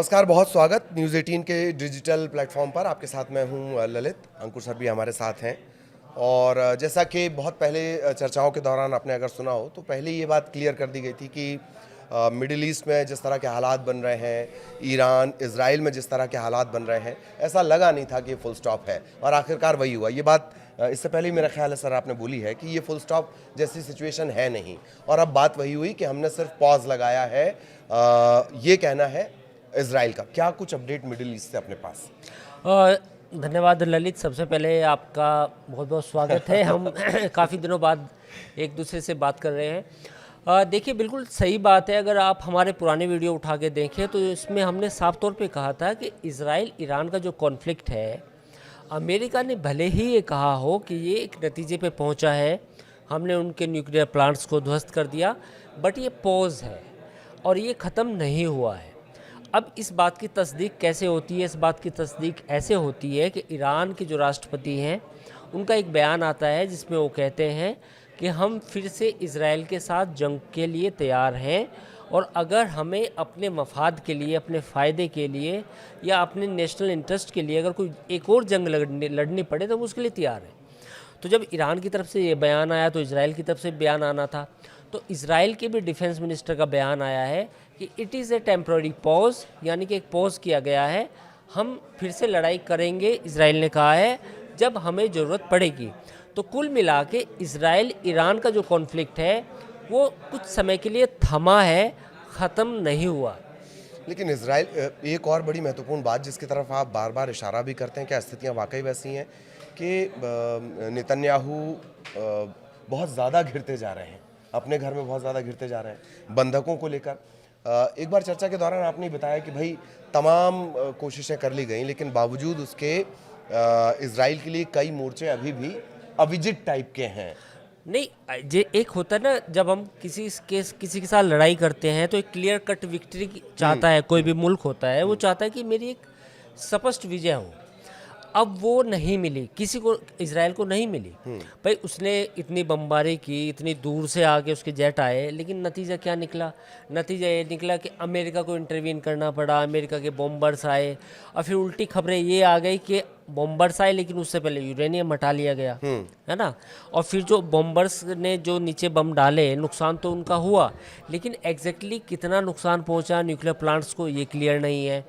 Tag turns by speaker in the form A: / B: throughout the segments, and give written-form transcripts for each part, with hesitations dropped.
A: नमस्कार, बहुत स्वागत न्यूज़ 18 के डिजिटल प्लेटफॉर्म पर। आपके साथ मैं हूं ललित। अंकुर सर भी हमारे साथ हैं। और जैसा कि बहुत पहले चर्चाओं के दौरान आपने अगर सुना हो तो पहले ये बात क्लियर कर दी गई थी कि मिडिल ईस्ट में जिस तरह के हालात बन रहे हैं, ईरान इजराइल में जिस तरह के हालात बन रहे हैं, ऐसा लगा नहीं था कि फुल स्टॉप है, और आखिरकार वही हुआ। ये बात इससे पहले ही मेरा ख्याल है सर आपने बोली है कि ये फुल स्टॉप जैसी सिचुएशन है नहीं, और अब बात वही हुई कि हमने सिर्फ पॉज लगाया है। ये कहना है इजराइल का। क्या कुछ अपडेट मिडिल ईस्ट से अपने पास?
B: धन्यवाद ललित, सबसे पहले आपका बहुत बहुत स्वागत है। हम काफ़ी दिनों बाद एक दूसरे से बात कर रहे हैं। देखिए, बिल्कुल सही बात है। अगर आप हमारे पुराने वीडियो उठा के देखें तो इसमें हमने साफ तौर पे कहा था कि इजराइल ईरान का जो कॉन्फ्लिक्ट है, अमेरिका ने भले ही ये कहा हो कि ये एक नतीजे पे पहुंचा है, हमने उनके न्यूक्लियर प्लांट्स को ध्वस्त कर दिया, बट ये पॉज है और ये ख़त्म नहीं हुआ है। अब इस बात की तस्दीक कैसे होती है? इस बात की तस्दीक ऐसे होती है कि ईरान के जो राष्ट्रपति हैं, उनका एक बयान आता है जिसमें वो कहते हैं कि हम फिर से इजराइल के साथ जंग के लिए तैयार हैं, और अगर हमें अपने मफाद के लिए, अपने फ़ायदे के लिए या अपने नेशनल इंटरेस्ट के लिए अगर कोई एक और जंग लड़नी पड़े तो हम उसके लिए तैयार हैं। तो जब ईरान की तरफ से ये बयान आया तो इजराइल की तरफ से बयान आना था। तो इजराइल के भी डिफेंस मिनिस्टर का बयान आया है कि it is A temporary pause, यानी कि एक पॉज किया गया है, हम फिर से लड़ाई करेंगे, इजराइल ने कहा है, जब हमें ज़रूरत पड़ेगी। तो कुल मिला के इजराइल ईरान का जो कॉन्फ्लिक्ट है वो कुछ समय के लिए थमा है, ख़त्म नहीं हुआ।
A: लेकिन इजराइल, एक और बड़ी महत्वपूर्ण बात जिसकी तरफ आप बार बार इशारा भी करते हैं, क्या स्थितियां वाकई वैसी हैं कि नेतन्याहू बहुत ज़्यादा घिरते जा रहे हैं, अपने घर में बहुत ज़्यादा घिरते जा रहे हैं बंधकों को लेकर? एक बार चर्चा के दौरान आपने बताया कि भाई तमाम कोशिशें कर ली गई, लेकिन बावजूद उसके इजराइल के लिए कई मोर्चे अभी भी अविजित टाइप के हैं।
B: नहीं, ये एक होता है ना, जब हम किसी के साथ लड़ाई करते हैं तो एक क्लियर कट विक्ट्री चाहता है। कोई भी मुल्क होता है, वो चाहता है कि मेरी एक स्पष्ट विजय हो। अब वो नहीं मिली किसी को, इजराइल को नहीं मिली। भाई उसने इतनी बमबारी की, इतनी दूर से आके उसके जेट आए, लेकिन नतीजा क्या निकला? नतीजा ये निकला कि अमेरिका को इंटरवीन करना पड़ा, अमेरिका के बॉम्बर्स आए, और फिर उल्टी खबरें ये आ गई कि बॉम्बर्स आए लेकिन उससे पहले यूरेनियम हटा लिया गया, है ना। और फिर जो बॉम्बर्स ने जो नीचे बम डाले, नुकसान तो उनका हुआ, लेकिन एग्जैक्टली कितना नुकसान पहुंचा न्यूक्लियर प्लांट्स को, ये क्लियर नहीं है।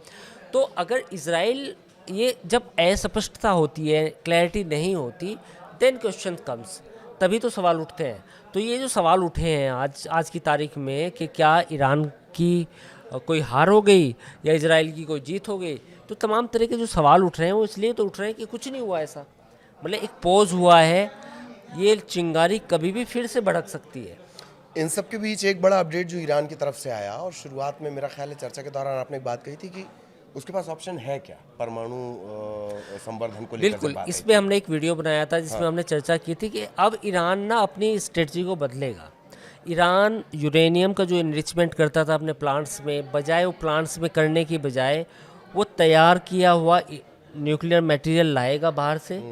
B: तो अगर इजराइल, ये जब अस्पष्टता होती है, क्लैरिटी नहीं होती, देन क्वेश्चन कम्स, तभी तो सवाल उठते हैं। तो ये जो सवाल उठे हैं आज की तारीख में कि क्या ईरान की कोई हार हो गई या इजराइल की कोई जीत हो गई, तो तमाम तरह के जो सवाल उठ रहे हैं वो इसलिए तो उठ रहे हैं कि कुछ नहीं हुआ ऐसा, मतलब एक पॉज हुआ है, ये चिंगारी कभी भी फिर से भड़क सकती है।
A: इन सब के बीच एक बड़ा अपडेट जो ईरान की तरफ से आया, और शुरुआत में मेरा ख्याल है चर्चा के दौरान आपने एक बात कही थी कि उसके पास ऑप्शन है क्या परमाणु संवर्धन को लेकर?
B: बिल्कुल, इस पे हमने एक वीडियो बनाया था जिसमें हमने चर्चा की थी कि अब ईरान ना अपनी स्ट्रेटजी को बदलेगा। ईरान यूरेनियम का जो इनरिचमेंट करता था अपने प्लांट्स में, बजाय वो प्लांट्स में करने की बजाय वो तैयार किया हुआ न्यूक्लियर मटेरियल लाएगा बाहर से।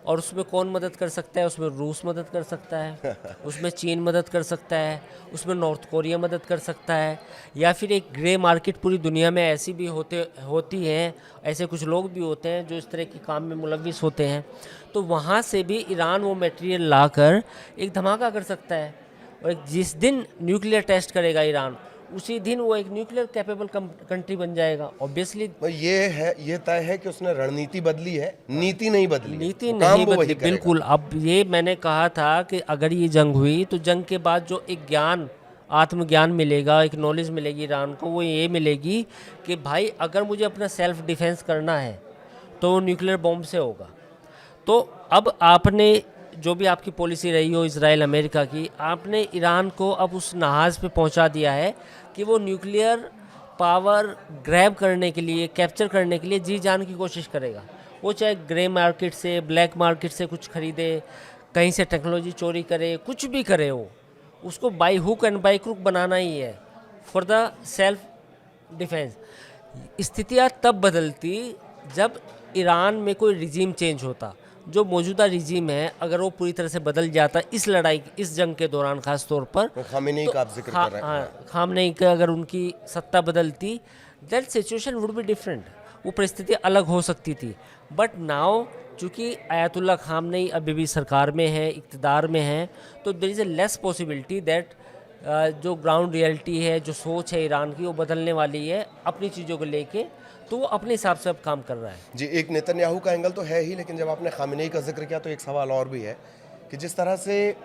B: और उसमें कौन मदद कर सकता है? उसमें रूस मदद कर सकता है, उसमें चीन मदद कर सकता है, उसमें नॉर्थ कोरिया मदद कर सकता है, या फिर एक ग्रे मार्केट पूरी दुनिया में ऐसी भी होती हैं, ऐसे कुछ लोग भी होते हैं जो इस तरह के काम में मुलविस होते हैं। तो वहाँ से भी ईरान वो मटेरियल लाकर एक धमाका कर सकता है, और जिस दिन न्यूक्लियर टेस्ट करेगा ईरान, उसी दिन वो एक न्यूक्लियर कैपेबल कंट्री बन जाएगा। ऑब्वियसली
A: ये तय है कि उसने रणनीति बदली है, नीति नहीं बदली।
B: नीति नहीं बदली, बिल्कुल। अब ये मैंने कहा था कि अगर ये जंग हुई तो जंग के बाद जो एक ज्ञान, आत्मज्ञान मिलेगा, एक नॉलेज मिलेगी ईरान को, वो ये मिलेगी कि भाई अगर मुझे अपना सेल्फ डिफेंस करना है तो न्यूक्लियर बॉम्ब से होगा। तो अब आपने जो भी आपकी पॉलिसी रही हो इजराइल अमेरिका की, आपने ईरान को अब उस नहाज पे पहुंचा दिया है कि वो न्यूक्लियर पावर ग्रैब करने के लिए, कैप्चर करने के लिए जी जान की कोशिश करेगा। वो चाहे ग्रे मार्केट से, ब्लैक मार्केट से कुछ खरीदे, कहीं से टेक्नोलॉजी चोरी करे, कुछ भी करे, वो उसको by hook and by crook बनाना ही है फॉर द सेल्फ डिफेंस। स्थितियाँ तब बदलती जब ईरान में कोई रिजीम चेंज होता। जो मौजूदा रिजीम है अगर वो पूरी तरह से बदल जाता इस लड़ाई, इस जंग के दौरान खास तौर पर,
A: खामेनेई का आप जिक्र कर रहे हैं।
B: खामेनेई का अगर उनकी सत्ता बदलती, that situation would be different, वो परिस्थिति अलग हो सकती थी। बट नाउ चूँकि आयतुल्ला खामनेई अभी भी सरकार में है, इक़्तिदार में है, तो there is a less possibility that जो ग्राउंड रियलिटी है, जो सोच है ईरान की, वो बदलने वाली है अपनी चीज़ों को लेके, तो वो अपने हिसाब से अब काम कर रहा है।
A: जी, एक नेतन्याहू का एंगल तो है ही, लेकिन जब आपने खामेनेई का जिक्र किया तो एक सवाल और भी है कि जिस तरह से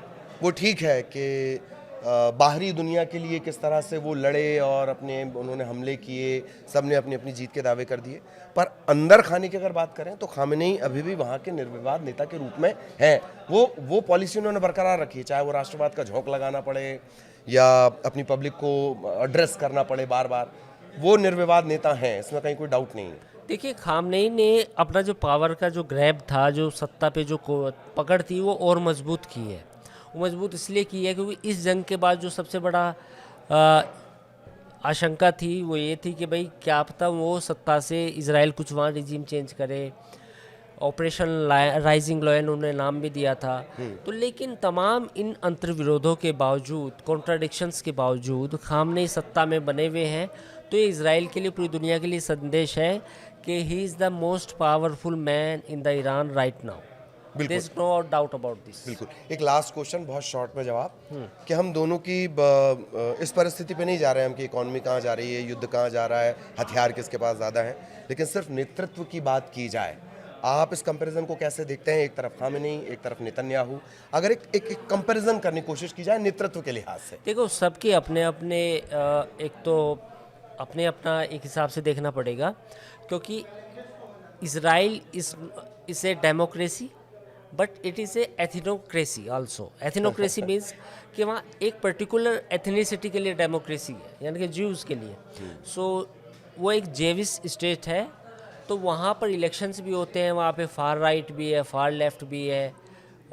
A: वो ठीक है कि बाहरी दुनिया के लिए किस तरह से वो लड़े और उन्होंने हमले किए, सब ने अपनी अपनी जीत के दावे कर दिए, पर अंदर खाने की अगर बात करें तो खामेनेई अभी भी वहाँ के निर्विवाद नेता के रूप में हैं। वो पॉलिसी उन्होंने बरकरार रखी है, चाहे वो राष्ट्रवाद का झोंक लगाना पड़े या अपनी पब्लिक को एड्रेस करना पड़े बार बार, वो निर्विवाद नेता हैं, इसमें कहीं कोई डाउट नहीं है।
B: देखिए, खामनेई ने अपना जो पावर का जो ग्रैब था, जो सत्ता पे जो पकड़ थी, वो और मजबूत की है। वो मजबूत इसलिए की है क्योंकि इस जंग के बाद जो सबसे बड़ा आशंका थी वो ये थी कि भाई क्या पता वो सत्ता से इजराइल कुछ वहाँ रिजीम चेंज करे। ऑपरेशन राइजिंग लॉयन उन्होंने नाम भी दिया था। तो लेकिन तमाम इन अंतर्विरोधों के बावजूद, कॉन्ट्राडिक्शंस के बावजूद खामनेई सत्ता में बने हुए हैं। तो ये इजराइल के लिए, पूरी दुनिया के लिए संदेश है कि he is the most powerful man in the Iran right now. There is no doubt about this.
A: बिल्कुल। एक लास्ट क्वेश्चन, बहुत शॉर्ट में जवाब, कि हम दोनों की इस परिस्थिति पे नहीं जा रहे हैं हम कि इकॉनमी कहाँ जा रही है, युद्ध कहाँ जा रहा है, हथियार किसके पास ज़्यादा है, लेकिन सिर्फ नेतृत्व की बात की जाए, आप इस कंपैरिजन को कैसे देखते हैं? एक तरफ खामेनेई, एक तरफ नेतन्याहू, अगर एक कंपैरिजन करने की कोशिश की जाए नेतृत्व के लिहाज से।
B: देखो, सबके अपने अपने एक तो अपने अपना एक हिसाब से देखना पड़ेगा, क्योंकि Israel is a democracy but it is a ethnocracy also. Ethnocracy means कि वहाँ एक पर्टिकुलर एथनिसिटी के लिए डेमोक्रेसी है, यानी कि ज्यूज़ के लिए। सो वो एक जेविश स्टेट है, तो वहाँ पर इलेक्शंस भी होते हैं, वहाँ पे फार राइट भी है, फार लेफ्ट भी है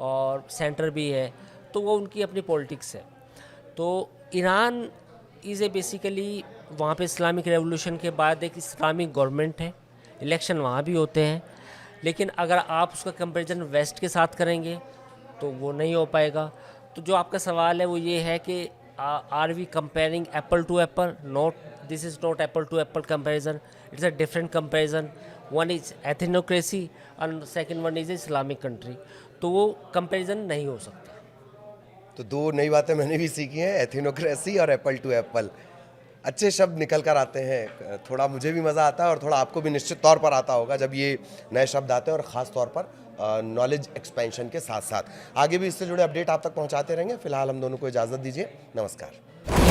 B: और सेंटर भी है, तो वो उनकी अपनी पॉलिटिक्स है। तो ईरान इज़ ए बेसिकली, वहाँ पे इस्लामिक रेवोल्यूशन के बाद एक इस्लामिक गवर्नमेंट है, इलेक्शन वहाँ भी होते हैं, लेकिन अगर आप उसका कंपैरिजन वेस्ट के साथ करेंगे तो वो नहीं हो पाएगा। तो जो आपका सवाल है वो ये है कि are we comparing apple to apple? Not, this is not apple to apple comparison, it's a different comparison. One is ethnocracy and second one is Islamic country, तो वो कंपैरिजन नहीं हो सकता।
A: तो दो नई बातें मैंने भी सीखी हैं, एथिनोक्रेसी और एप्पल टू एप्पल। अच्छे शब्द निकल कर आते हैं, थोड़ा मुझे भी मज़ा आता है और थोड़ा आपको भी निश्चित तौर पर आता होगा जब ये नए शब्द आते हैं, और ख़ास तौर पर नॉलेज एक्सपेंशन के साथ साथ। आगे भी इससे जुड़े अपडेट आप तक पहुंचाते रहेंगे। फिलहाल हम दोनों को इजाज़त दीजिए, नमस्कार।